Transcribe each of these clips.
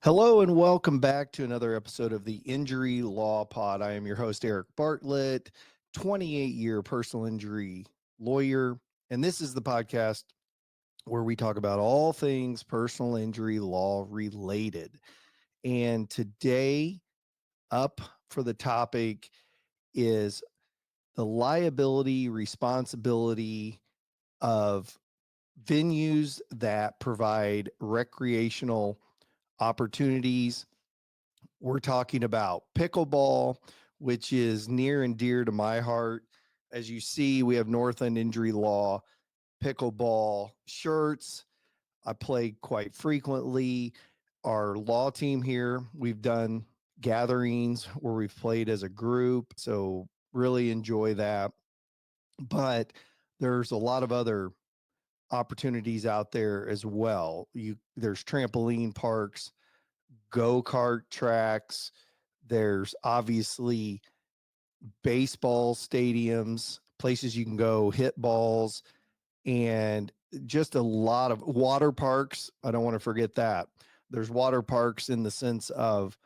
Hello and welcome back to another episode of the Injury Law Pod. I am your host, Eric Bartlett, 28-year personal injury lawyer. And this is the podcast where we talk about all things personal injury law related. And today, up for the topic is the liability, responsibility of venues that provide recreational opportunities. We're talking about pickleball, which is near and dear to my heart. As you see, we have Northland Injury Law pickleball shirts. I play quite frequently. Our law team here, we've done gatherings where we've played as a group. So really enjoy that. But there's a lot of other opportunities out there as well. There's trampoline parks, go-kart tracks. There's obviously baseball stadiums, places you can go hit balls, and just a lot of water parks. I don't want to forget that. There's water parks in the sense of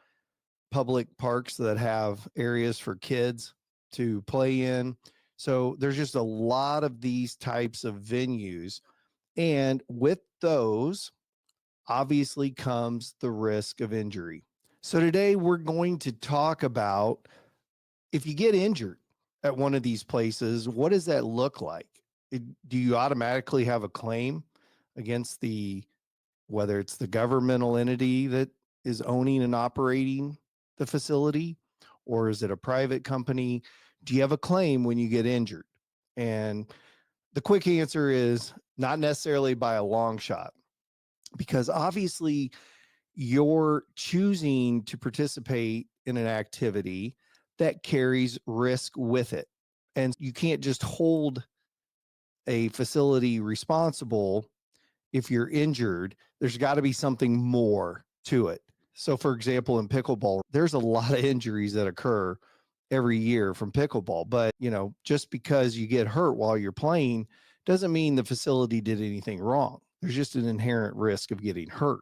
public parks that have areas for kids to play in. So there's just a lot of these types of venues. And with those, obviously comes the risk of injury. So today we're going to talk about if you get injured at one of these places, what does that look like? Do you automatically have a claim against whether it's the governmental entity that is owning and operating the facility, or is it a private company? Do you have a claim when you get injured? And the quick answer is not necessarily by a long shot, because obviously you're choosing to participate in an activity that carries risk with it. And you can't just hold a facility responsible if you're injured. There's got to be something more to it. So, for example, in pickleball, there's a lot of injuries that occur every year from pickleball. But, just because you get hurt while you're playing doesn't mean the facility did anything wrong. There's just an inherent risk of getting hurt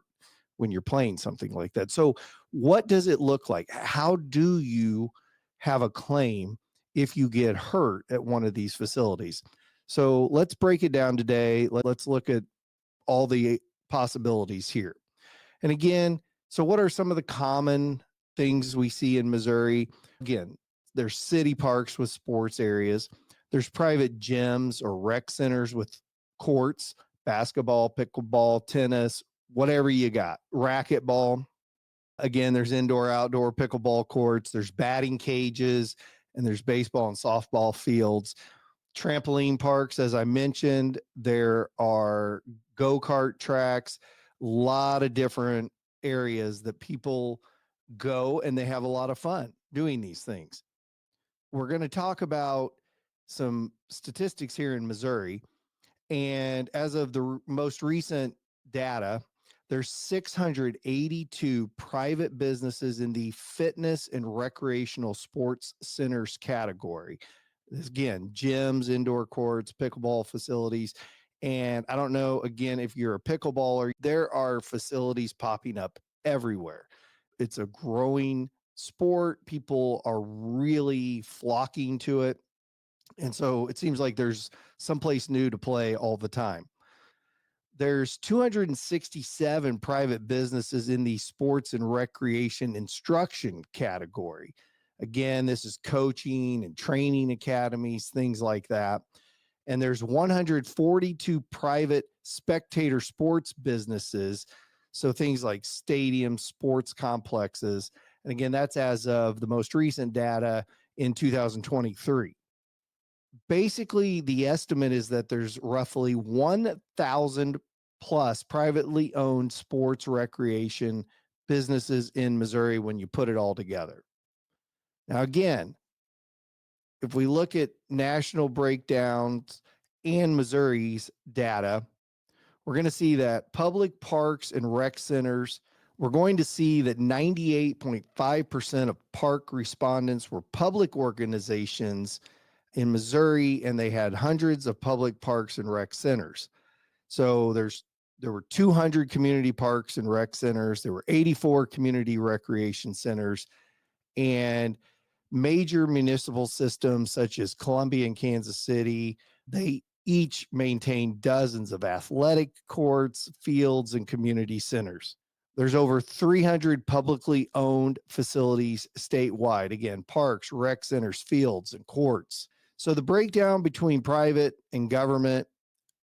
when you're playing something like that. So what does it look like? How do you have a claim if you get hurt at one of these facilities? So let's break it down today. Let's look at all the possibilities here. And again, so what are some of the common things we see in Missouri? Again, there's city parks with sports areas. There's private gyms or rec centers with courts, basketball, pickleball, tennis, whatever you got. Racquetball. Again, there's indoor, outdoor pickleball courts. There's batting cages, and there's baseball and softball fields. Trampoline parks, as I mentioned, there are go-kart tracks, a lot of different areas that people go and they have a lot of fun doing these things. We're going to talk about some statistics here in Missouri. And as of the most recent data, there's 682 private businesses in the fitness and recreational sports centers category. Again, gyms, indoor courts, pickleball facilities. And I don't know, again, if you're a pickleballer, there are facilities popping up everywhere. It's a growing sport. People are really flocking to it. And so it seems like there's someplace new to play all the time. There's 267 private businesses in the sports and recreation instruction category. Again, this is coaching and training academies, things like that. And there's 142 private spectator sports businesses. So things like stadiums, sports complexes. And again, that's as of the most recent data in 2023. Basically, the estimate is that there's roughly 1,000 plus privately owned sports recreation businesses in Missouri when you put it all together. Now, again, if we look at national breakdowns and Missouri's data, we're going to see that public parks and rec centers, we're going to see that 98.5% of park respondents were public organizations in Missouri, and they had hundreds of public parks and rec centers. So there's There were 200 community parks and rec centers. There were 84 community recreation centers, and major municipal systems such as Columbia and Kansas City, they each maintain dozens of athletic courts, fields, and community centers. There's over 300 publicly owned facilities statewide. Again, parks, rec centers, fields, and courts. So the breakdown between private and government,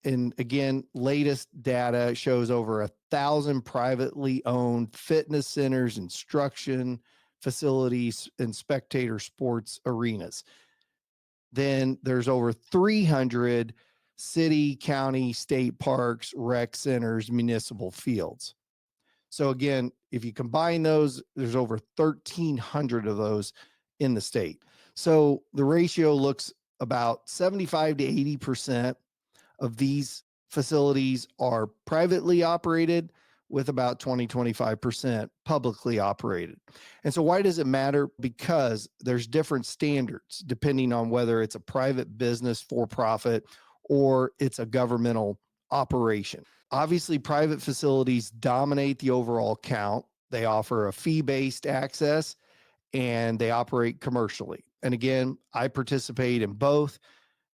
and again, latest data shows over 1,000 privately owned fitness centers, instruction facilities, and spectator sports arenas. Then there's over 300 city, county, state parks, rec centers, municipal fields. So again, if you combine those, there's over 1,300 of those in the state. So the ratio looks about 75 to 80% of these facilities are privately operated, with about 20-25% publicly operated. And so why does it matter? Because there's different standards depending on whether it's a private business for profit or it's a governmental operation. Obviously, private facilities dominate the overall count. They offer a fee-based access and they operate commercially. And again, I participate in both.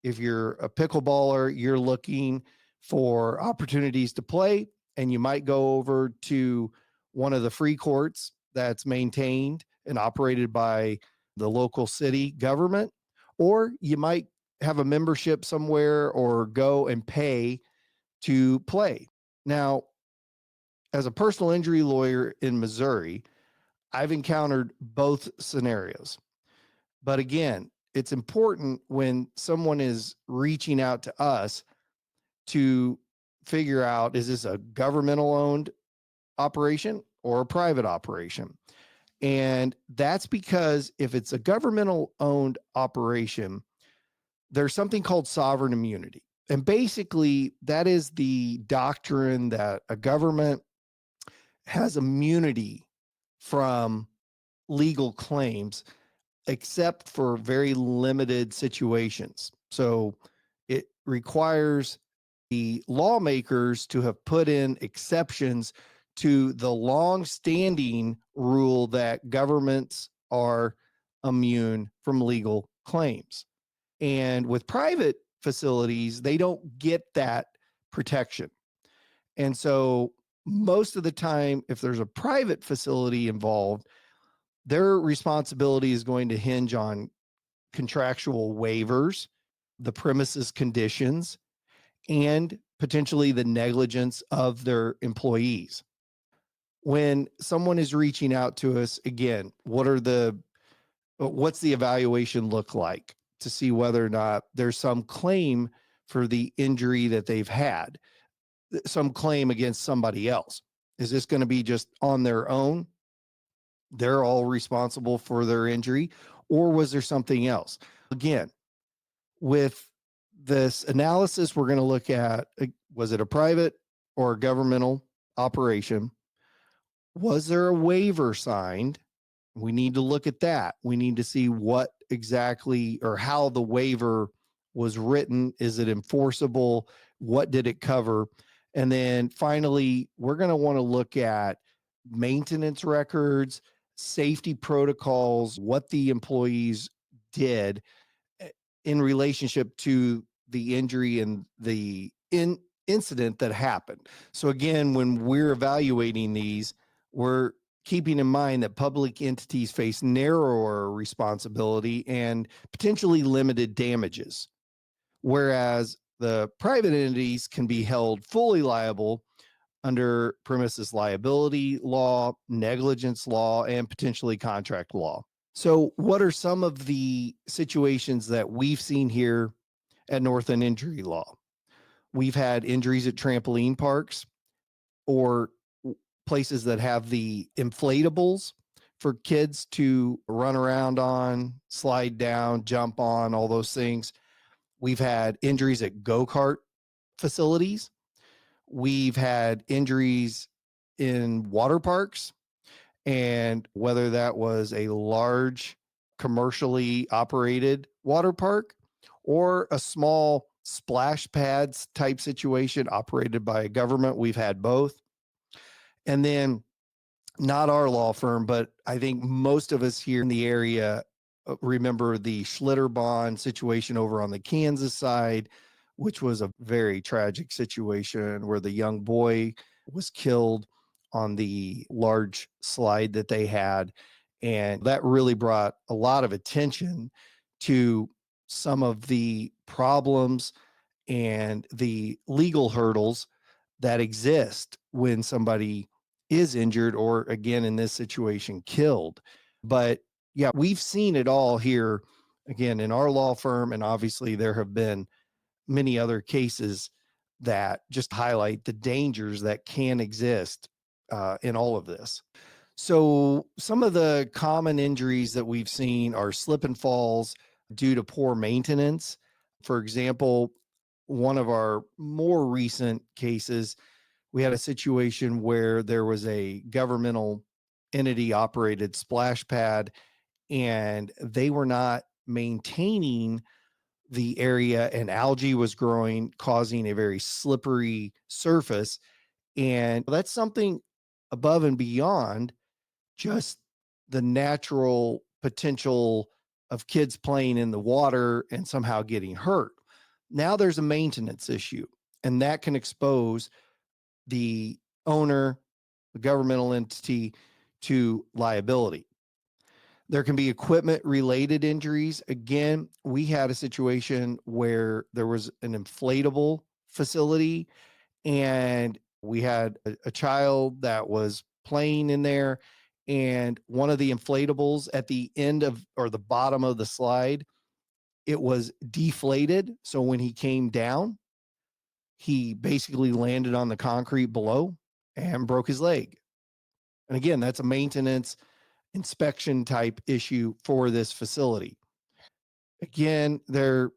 If you're a pickleballer, you're looking for opportunities to play, and you might go over to one of the free courts that's maintained and operated by the local city government, or you might have a membership somewhere or go and pay to play. Now, as a personal injury lawyer in Missouri, I've encountered both scenarios. But again, it's important when someone is reaching out to us to figure out, is this a governmental owned operation or a private operation? And that's because if it's a governmental owned operation, there's something called sovereign immunity. And basically, that is the doctrine that a government has immunity from legal claims, except for very limited situations. So it requires the lawmakers to have put in exceptions to the long-standing rule that governments are immune from legal claims. And with private facilities, they don't get that protection. And so most of the time, if there's a private facility involved, their responsibility is going to hinge on contractual waivers, the premises conditions, and potentially the negligence of their employees. When someone is reaching out to us, again, what's the evaluation look like to see whether or not there's some claim for the injury that they've had, some claim against somebody else? Is this going to be just on their own? They're all responsible for their injury, or was there something else? Again, with this analysis, we're going to look at, was it a private or a governmental operation? Was there a waiver signed? We need to look at that. We need to see what exactly or how the waiver was written. Is it enforceable? What did it cover? And then finally, we're going to want to look at maintenance records, safety protocols, what the employees did in relationship to the injury and the incident that happened. So again, when we're evaluating these, we're keeping in mind that public entities face narrower responsibility and potentially limited damages, whereas the private entities can be held fully liable under premises liability law, negligence law, and potentially contract law. So what are some of the situations that we've seen here at North End Injury Law? We've had injuries at trampoline parks or places that have the inflatables for kids to run around on, slide down, jump on, all those things. We've had injuries at go-kart facilities. We've had injuries in water parks, and whether that was a large commercially operated water park or a small splash pads type situation operated by a government. We've had both. And then not our law firm, but I think most of us here in the area remember the Schlitterbahn situation over on the Kansas side, which was a very tragic situation where the young boy was killed on the large slide that they had. And that really brought a lot of attention to some of the problems and the legal hurdles that exist when somebody is injured or, again, in this situation, killed. But yeah, we've seen it all here, again, in our law firm. And obviously, there have been many other cases that just highlight the dangers that can exist in all of this. So, some of the common injuries that we've seen are slip and falls due to poor maintenance. For example, one of our more recent cases, we had a situation where there was a governmental entity operated splash pad and they were not maintaining the area, and algae was growing, causing a very slippery surface. And that's something above and beyond just the natural potential of kids playing in the water and somehow getting hurt. Now there's a maintenance issue, and that can expose the owner, the governmental entity, to liability. There can be equipment related injuries. Again, we had a situation where there was an inflatable facility and we had a child that was playing in there, and one of the inflatables at the end of or the bottom of the slide, it was deflated. So when he came down, he basically landed on the concrete below and broke his leg. And again, that's a maintenance inspection type issue for this facility. Again, there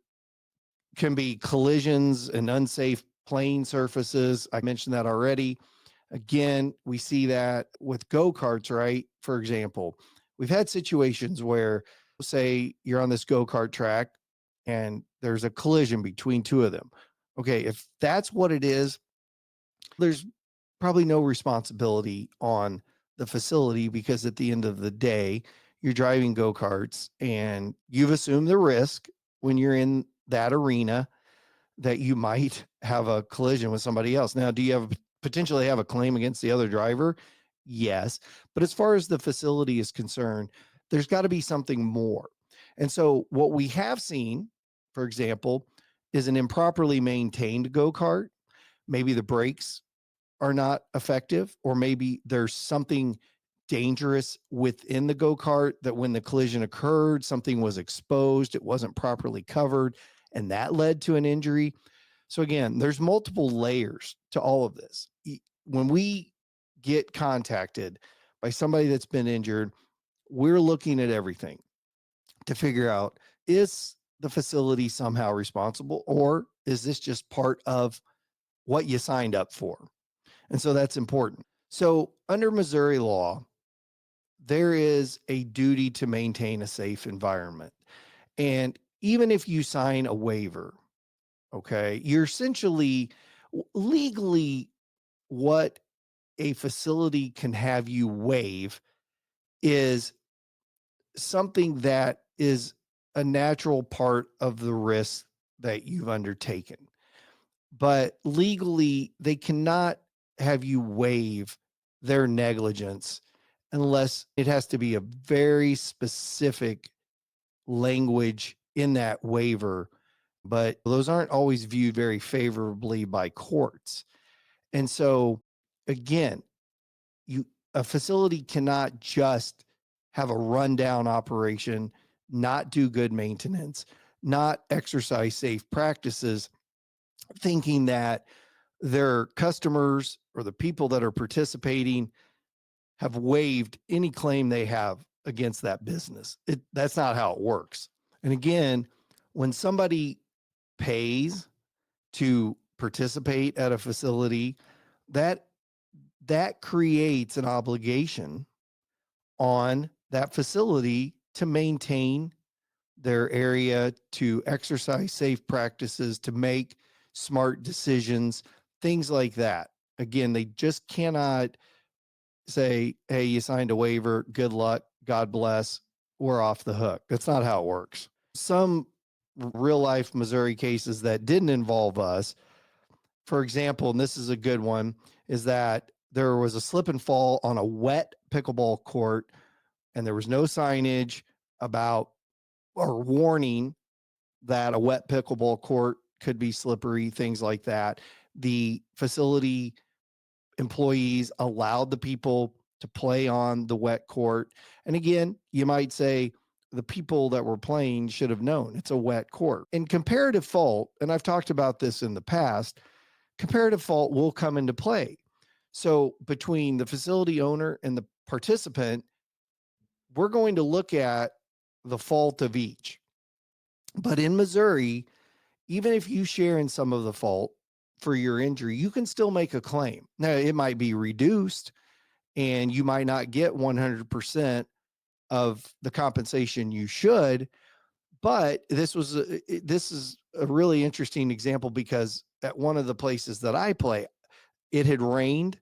can be collisions and unsafe playing surfaces. I mentioned that already. Again, we see that with go-karts, right? For example, we've had situations where, say, you're on this go-kart track and there's a collision between two of them. Okay, if that's what it is, there's probably no responsibility on the facility because at the end of the day, you're driving go-karts and you've assumed the risk when you're in that arena that you might have a collision with somebody else. Now, do you have potentially have a claim against the other driver? Yes. But as far as the facility is concerned, there's got to be something more. And so what we have seen, for example, is an improperly maintained go-kart. Maybe the brakes are not effective, or maybe there's something dangerous within the go-kart that when the collision occurred, something was exposed, it wasn't properly covered, and that led to an injury. So again, there's multiple layers to all of this. When we get contacted by somebody that's been injured, we're looking at everything to figure out, is the facility somehow responsible, or is this just part of what you signed up for? And so that's important. So under Missouri law, there is a duty to maintain a safe environment. And even if you sign a waiver, okay, you're essentially legally what a facility can have you waive is something that is a natural part of the risk that you've undertaken. But legally, they cannot have you waive their negligence unless it has to be a very specific language in that waiver. But those aren't always viewed very favorably by courts. And so, again, you a facility cannot just have a rundown operation, not do good maintenance, not exercise safe practices, thinking that their customers or the people that are participating have waived any claim they have against that business. That's not how it works. And again, when somebody pays to participate at a facility, that creates an obligation on that facility to maintain their area to exercise safe practices, to make smart decisions, things like that. Again, they just cannot say, hey, you signed a waiver, good luck, God bless, we're off the hook. That's not how it works. Some real life Missouri cases that didn't involve us, for example, and this is a good one, is that there was a slip and fall on a wet pickleball court, and there was no signage about or warning that a wet pickleball court could be slippery, things like that. The facility employees allowed the people to play on the wet court. And again, you might say the people that were playing should have known it's a wet court. In comparative fault, and I've talked about this in the past, comparative fault will come into play. So between the facility owner and the participant, we're going to look at the fault of each. But in Missouri, even if you share in some of the fault for your injury, you can still make a claim. Now, it might be reduced and you might not get 100% of the compensation you should, but this is a really interesting example because at one of the places that I play, it had rained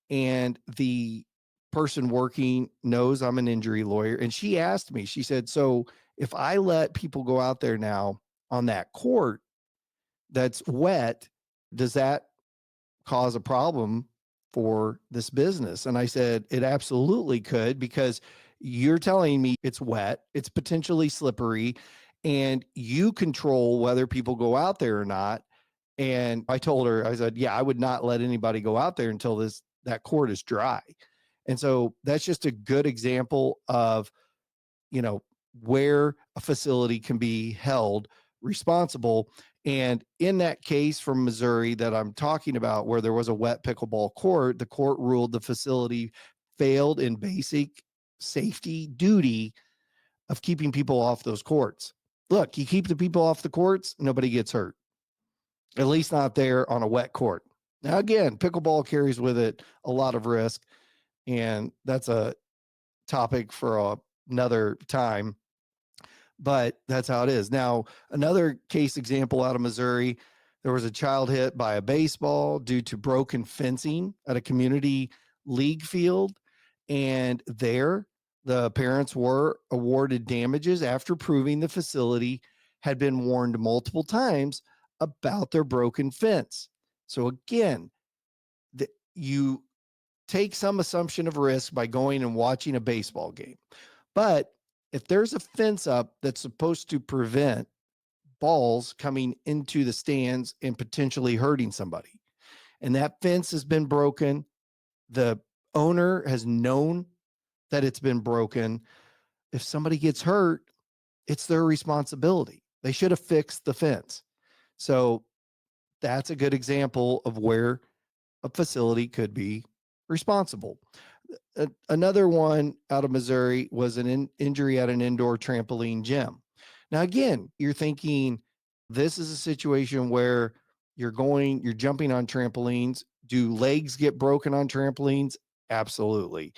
and the person working knows I'm an injury lawyer. And she asked me, she said, so if I let people go out there now on that court that's wet, does that cause a problem for this business? And I said, it absolutely could, because you're telling me it's wet, it's potentially slippery, and you control whether people go out there or not. And I told her, I said, yeah, I would not let anybody go out there until that court is dry. And so that's just a good example of, where a facility can be held responsible. And in that case from Missouri that I'm talking about, where there was a wet pickleball court, the court ruled the facility failed in basic safety duty of keeping people off those courts. Look, you keep the people off the courts, nobody gets hurt, at least not there on a wet court. Now, again, pickleball carries with it a lot of risk, and that's a topic for another time, but that's how it is. Now, another case example out of Missouri, there was a child hit by a baseball due to broken fencing at a community league field. And there, the parents were awarded damages after proving the facility had been warned multiple times about their broken fence. So again, you take some assumption of risk by going and watching a baseball game. But if there's a fence up that's supposed to prevent balls coming into the stands and potentially hurting somebody, and that fence has been broken, the owner has known that it's been broken, if somebody gets hurt, it's their responsibility. They should have fixed the fence. So that's a good example of where a facility could be responsible. Another one out of Missouri was an injury at an indoor trampoline gym. Now, again, you're thinking this is a situation where you're jumping on trampolines. Do legs get broken on trampolines? Absolutely.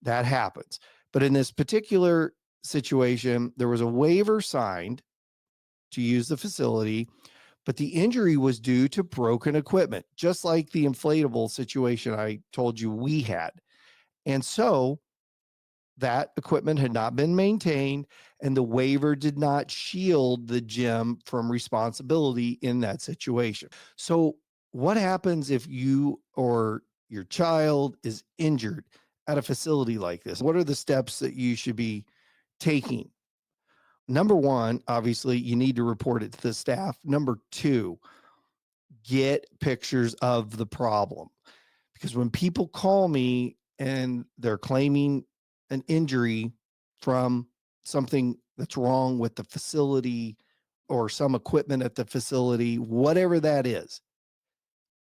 That happens. But in this particular situation, there was a waiver signed to use the facility, but the injury was due to broken equipment, just like the inflatable situation I told you we had. And so that equipment had not been maintained, and the waiver did not shield the gym from responsibility in that situation. So, what happens if you or your child is injured at a facility like this? What are the steps that you should be taking? Number one, obviously, you need to report it to the staff. Number two, get pictures of the problem. Because when people call me and they're claiming an injury from something that's wrong with the facility or some equipment at the facility, whatever that is,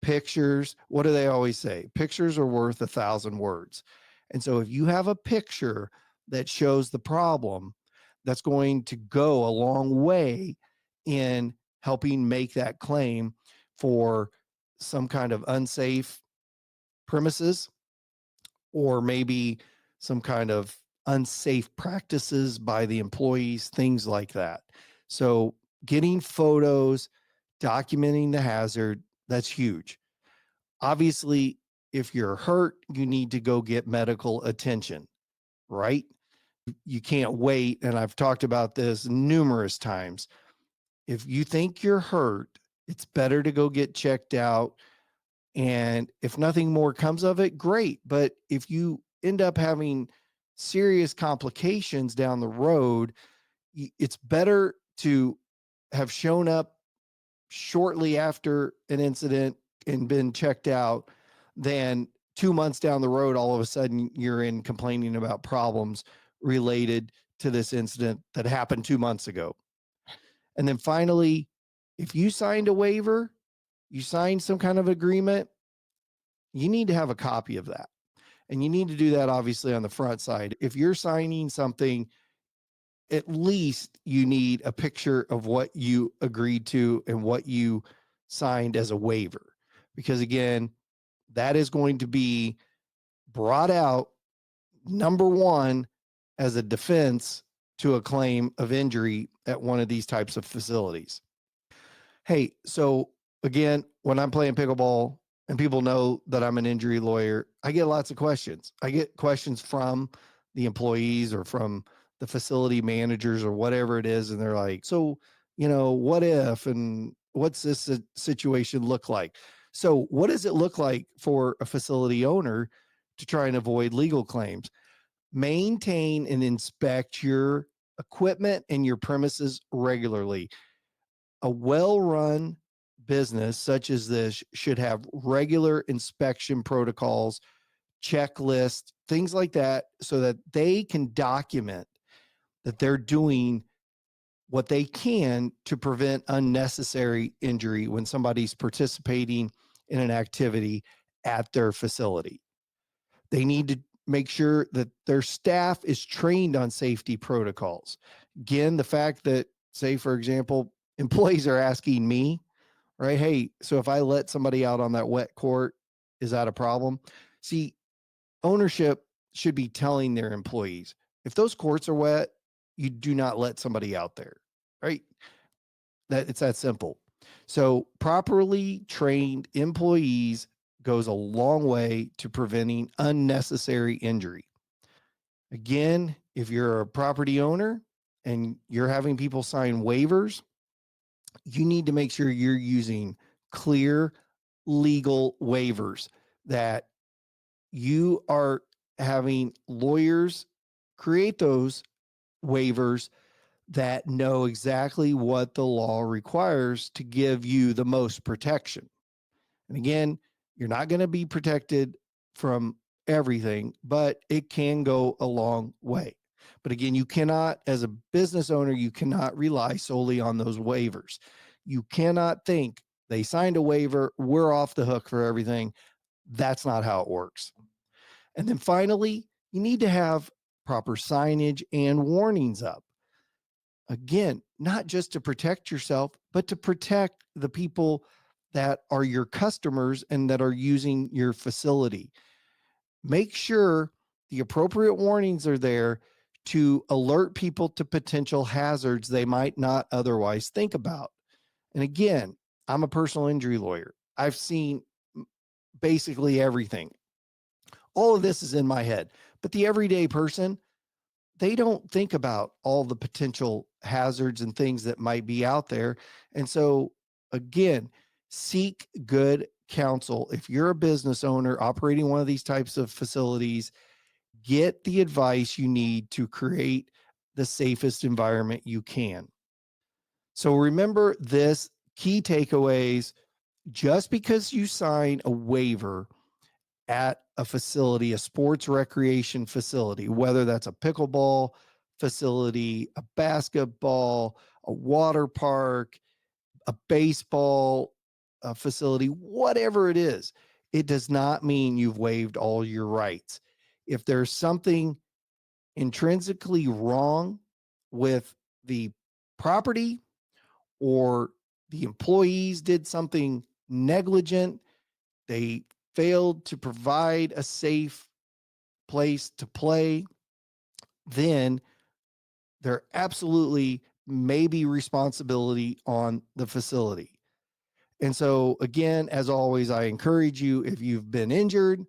pictures, what do they always say? Pictures are worth 1,000 words. And so if you have a picture that shows the problem, that's going to go a long way in helping make that claim for some kind of unsafe premises, or maybe some kind of unsafe practices by the employees, things like that. So getting photos, documenting the hazard, that's huge. Obviously, if you're hurt, you need to go get medical attention, right? You can't wait. And I've talked about this numerous times. If you think you're hurt, it's better to go get checked out. And if nothing more comes of it, great. But if you end up having serious complications down the road, it's better to have shown up shortly after an incident and been checked out than 2 months down the road, all of a sudden you're in complaining about problems related to this incident that happened 2 months ago. And then finally, if you signed a waiver, you signed some kind of agreement, you need to have a copy of that. And you need to do that obviously on the front side. If you're signing something, at least you need a picture of what you agreed to and what you signed as a waiver. Because again, that is going to be brought out, number one, as a defense to a claim of injury at one of these types of facilities. Hey, so again, when I'm playing pickleball and people know that I'm an injury lawyer, I get lots of questions. I get questions from the employees or from the facility managers or whatever it is. And they're like, so, what if, and what's this situation look like? So, what does it look like for a facility owner to try and avoid legal claims? Maintain and inspect your equipment and your premises regularly. A well-run business such as this should have regular inspection protocols, checklists, things like that, so that they can document that they're doing what they can to prevent unnecessary injury when somebody's participating in an activity at their facility. They need to make sure that their staff is trained on safety protocols. Again, the fact that, say, for example, employees are asking me, right? Hey, so if I let somebody out on that wet court, is that a problem? See, ownership should be telling their employees, if those courts are wet, you do not let somebody out there, right? That it's that simple. So properly trained employees goes a long way to preventing unnecessary injury. Again, if you're a property owner and you're having people sign waivers, you need to make sure you're using clear legal waivers, that you are having lawyers create those waivers that know exactly what the law requires to give you the most protection. And again, you're not going to be protected from everything, but it can go a long way. But again, you cannot, as a business owner, you cannot rely solely on those waivers. You cannot think they signed a waiver, we're off the hook for everything. That's not how it works. And then finally, you need to have proper signage and warnings up. Again, not just to protect yourself, but to protect the people that are your customers and that are using your facility. Make sure the appropriate warnings are there to alert people to potential hazards they might not otherwise think about. And again, I'm a personal injury lawyer. I've seen basically everything. All of this is in my head, but the everyday person, they don't think about all the potential hazards and things that might be out there. And so, again, seek good counsel. If you're a business owner operating one of these types of facilities, get the advice you need to create the safest environment you can. So, remember this key takeaways: just because you sign a waiver at a facility, a sports recreation facility, whether that's a pickleball facility, a basketball, a water park, a baseball facility, whatever it is, it does not mean you've waived all your rights. If there's something intrinsically wrong with the property, or the employees did something negligent, they failed to provide a safe place to play, then there absolutely may be responsibility on the facility. And so, again, as always, I encourage you, if you've been injured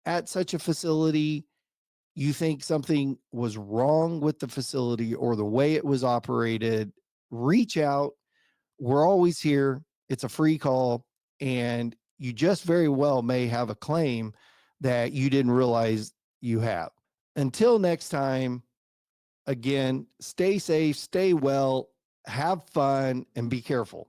at such a facility, you think something was wrong with the facility or the way it was operated, reach out. We're always here. It's a free call, and you just very well may have a claim that you didn't realize you have. Until next time, again, stay safe, stay well, have fun, and be careful.